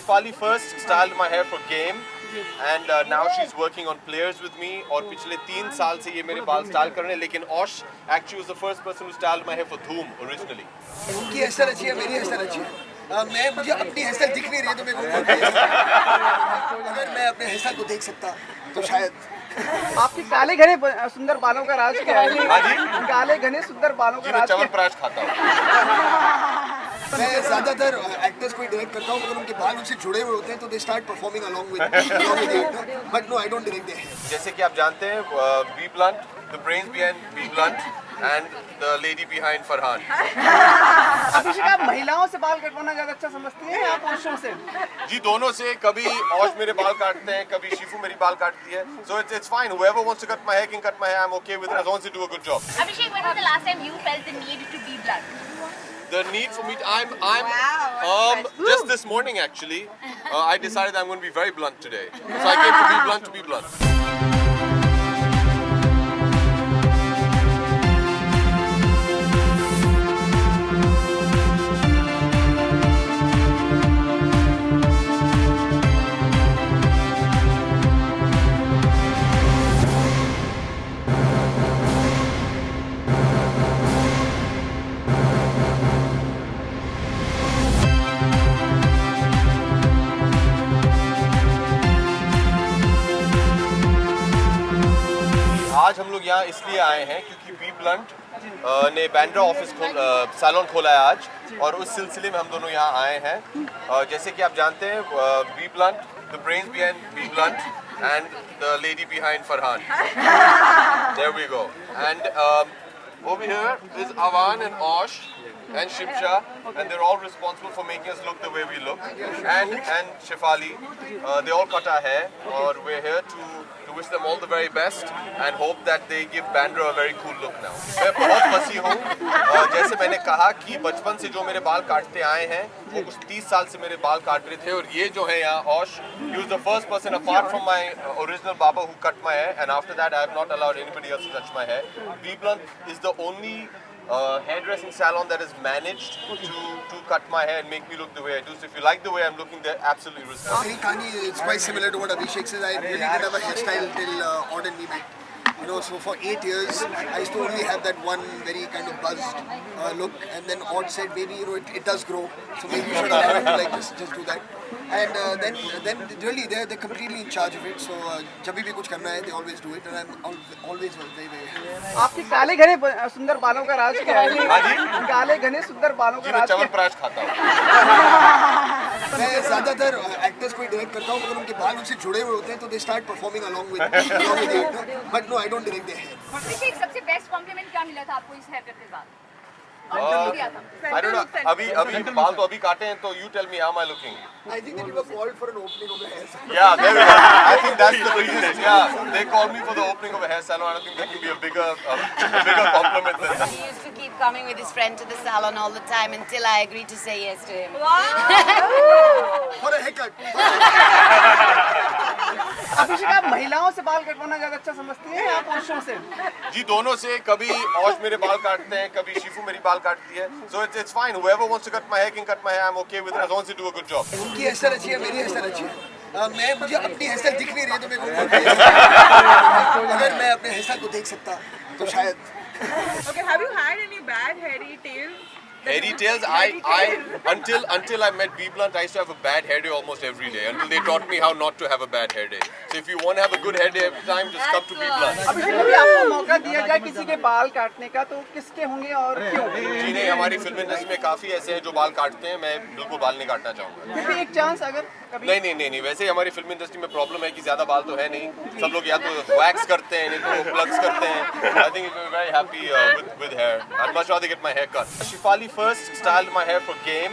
Shefali first styled my hair for Game and now she's working on Players with me. और पिछले 3 साल से ये मेरे बाल स्टाइल कर रहे हैं, लेकिन Osh actually was the first person who styled my hair for Dhoom originally. उनकी हेयर अच्छी है, मेरी हेयर अच्छी है। मुझे अपनी हेयर दिख नहीं रही है तो मेरे को अगर मैं अपने हेयर को देख सकता तो शायद। आपके काले घने सुंदर बालों का राज क्या है? हाँ जी? काले घने सुंदर बालों का राज च्यवनप्राश खाता हूँ। मैं ज़्यादातर एक्टर्स को ही डायरेक्ट करता हूँ, अगर उनके बाल उनसे जुड़े हुए होते हैं तो they start performing along with the actor, but no I don't direct their hair. जैसे कि आप जानते हैं B blunt, the brains behind B blunt and the lady behind Farhan. Abhishek, आप महिलाओं से बाल कटवाना ज्यादा अच्छा समझती हैं या पुरुषों से? जी दोनों से। कभी औश मेरे बाल काटते हैं, कभी शिफू मेरी बाल काटती है। So it's fine. Whoever wants to cut my hair can cut my hair. I'm okay with it as long as they do a good job. Abhishek, when was the last time you felt the need to be blunt? The need for me, just this morning actually, I decided I'm going to be very blunt today. So I came to be blunt to be blunt. आज हम लोग यहाँ इसलिए आए हैं क्योंकि B blunt ने Bandra office salon खोला है आज, और उस सिलसिले में हम दोनों यहाँ आए हैं। जैसे कि आप जानते हैं B blunt, the brains behind B blunt and the lady behind Farhan. There we go. And over here is Avan and Osh and Shimsha, and they're all responsible for making us look the way we look. And Shefali, they all cut our hair, और we're here to wish them all the very best and hope that they give Bandra a very cool look now. मैं बहुत फंसी हूँ। जैसे मैंने कहा कि बचपन से जो मेरे बाल काटते आए हैं वो कुछ 30 साल से मेरे बाल काट रहे थे, और ये जो है यहाँ Osh, he was the first person apart from my original barber who cut my hair, and after that I have not allowed anybody else to touch my hair. B Blunt is the only hairdressing salon that has managed to cut my hair and make me look the way I do. So if you like the way I'm looking, they're absolutely responsible. It's quite similar to what Abhishek says. I really didn't have a hairstyle till Odd and me met. You know, so for 8 years, I used to only have that one very kind of buzzed look, and then Odd said, maybe, you know, it does grow, so maybe you should allow it to like just do that. And then really they're completely in charge of it. So जब भी कुछ करना है, they always do it, and I'm always very happy. आपके काले घने सुंदर बालों का राज क्या है? हाँ जी? काले घने सुंदर बालों का राज क्या है? च्यवनप्राश खाता हूँ। मैं ज़्यादातर एक्टर्स को ही डायरेक्ट करता हूँ, अगर उनके बाल उनसे जुड़े हुए होते हैं तो they start performing along with the actor, but no I don't direct their hair. Abhishek, सबसे बेस्ट कॉम्प्लीमेंट क्या मिला था आपको इस हेयर कट के बाद? I don't know. अभी बाल तो अभी काटे हैं, तो you tell me how am I looking? I think that you were called for an opening of the hair salon. Yeah, there we go. I think that's the reason. Yeah, they called me for the opening of a hair salon. I don't think that can be a bigger compliment than that. He used to keep coming with his friend to the salon all the time until I agreed to say yes to him. For a haircut. अभिषेक, आप महिलाओं से बाल कटवाना ज्यादा अच्छा समझती हैं या पुरुषों से? जी दोनों से। कभी औश मेरे बाल काटते हैं, कभी शिफू मेरी बाल काटती है। So it's fine. Whoever wants to cut my hair can cut my hair. I'm okay with it as long as they do a good job. उनकी हेयर अच्छी है, मेरी हेयर अच्छी है। मुझे अपनी हेयर दिख नहीं रही है तो मेरे को अगर मैं अपने हेयर को देख सकता तो शायद। Okay, have you had any bad hairy tails? Hairy tails, until I met B Blunt, I used to have a bad hair day almost every day, until they taught me how not to have a bad hair day. So if you want to have a good hair day every time, just come to B Blunt. अभिषेक, कभी आपको मौका दिया जाए किसी के बाल काटने का तो किसके होंगे और क्यों? जी नहीं, हमारी फिल्म इंडस्ट्री में काफी ऐसे हैं जो बाल काटते हैं। मैं बिल्कुल बाल नहीं काटना चाहूँगा। फिर भी एक चांस अगर कभी? नहीं। वैसे ही हमारी फिल्म इंडस्ट्री में प्रॉब्लम है कि ज्यादा बाल तो है नहीं। सब लोग या तो वैक्स करते हैं, नहीं तो प्लग्स करते हैं। I think I'm very happy with hair. I'd much rather get my hair cut. Shefali first styled my hair for Game,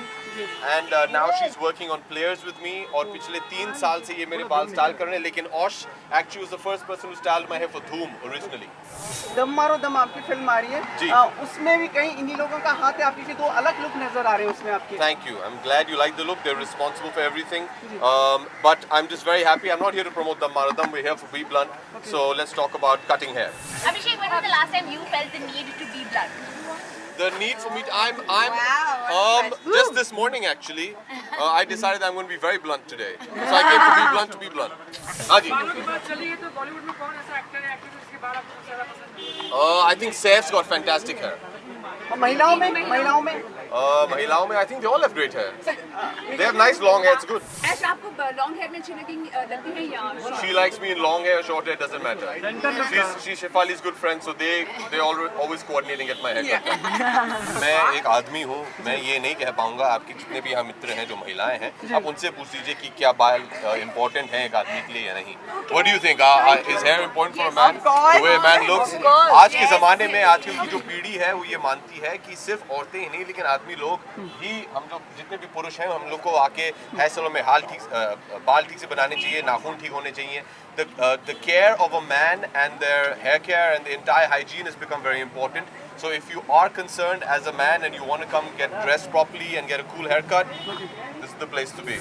and now she's working on Players with me. और पिछले 3 साल से ये मेरे बाल स्टाइल कर रहे हैं, लेकिन Osh actually was the first person who styled my hair for Dhoom originally. दम मारो दम आपकी फिल्म आ रही है जी। उसमें भी कहीं इन्हीं लोगों का हाथ है, आपकी दो अलग लुक नजर आ रहे हैं उसमें आपके। Thank you. I'm glad you like the look. They're responsible for everything. But I'm just very happy. I'm not here to promote Dam Maro Dam. We're here for B Blunt. So let's talk about cutting hair. Abhishek, when was the last time you felt the need to be blunt? The need for me, just this morning actually, I decided I'm going to be very blunt today. So I came to be blunt to be blunt. हाँ जी. I think Saif's got fantastic hair. और महिलाओं में महिलाओं में I think they all have great hair. They have nice long hair. It's good. ऐश आपको long hair में अच्छी लगती है या She likes me in long hair, short hair, doesn't matter. She's Shefali's good friend, so they always coordinating at my haircut. मैं एक आदमी हूँ, मैं ये नहीं कह पाऊंगा आपके जितने भी यहाँ मित्र हैं जो महिलाएं हैं, आप उनसे पूछ लीजिए कि क्या बाल important है एक आदमी के लिए या नहीं. What do you think? Is hair important for a man? The way a man looks? आज के ज़माने में आजकल की जो पीढ़ी है वो ये मानती है कि सिर्फ औरतें ही नहीं लेकिन आदमी लोग भी, हम जो जितने भी पुरुष हैं हम लोग को आके हेयर सैलून में बाल ठीक से बनाने चाहिए, नाखून ठीक होने चाहिए. The care of a man and their hair care and the entire hygiene has become very important. So if you are concerned as a man and you want to come get dressed properly and get a cool haircut, this is the place to be.